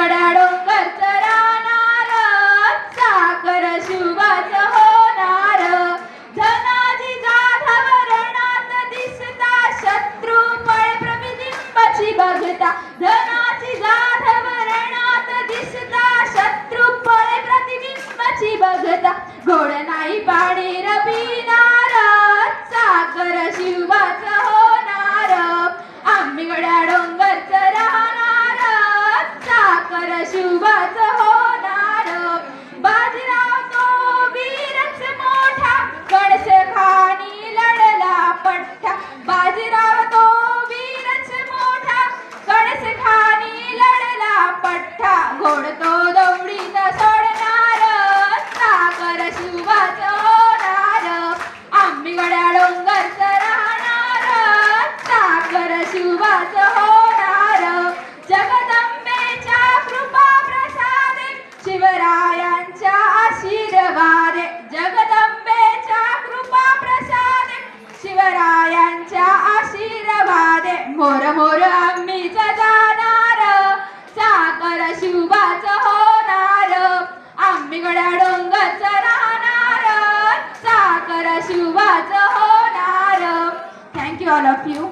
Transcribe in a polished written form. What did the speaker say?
गड्या डोंगरचं राहणार, साखर शिवबाचं होणार. धनाजी जाधव रणात दिसता, शत्रू पळे प्रतिबिंबाची बघता. धनाजी जाधव रणात दिसता, शत्रू पळे प्रतिबिंबाची बघता. घोड नाही पाणी रबिनार, साखर शिवबाचं होणार. आम्ही गड्या डोंगरचं राहणार, साखर शिवबाचं होणार. बाजीराव तो वीरच मोठा, कळसखानी लढला पठ्ठा. बाजीराव तो वीरच मोठा, कळसखानी लढला पठ्ठा. घोड तो दौडीत सोडणार, साखर शिवबाचं होणार. आम्ही गड्या डोंगरचं राहणार, साखर शिवबाचं होणार. जगदंबेच्या कृपा प्रसादे, शिवरायांच्या आशीर्वादे. जगदंबेच्या कृपा प्रसादे, शिवरायांच्या आशीर्वादे. मोर मोर आम्हीच जाणार, साखर शिवबाचं होणार. आम्ही गड्या डोंगरचं राहणार, साखर शिवबाचं होणार. Thank you all of you.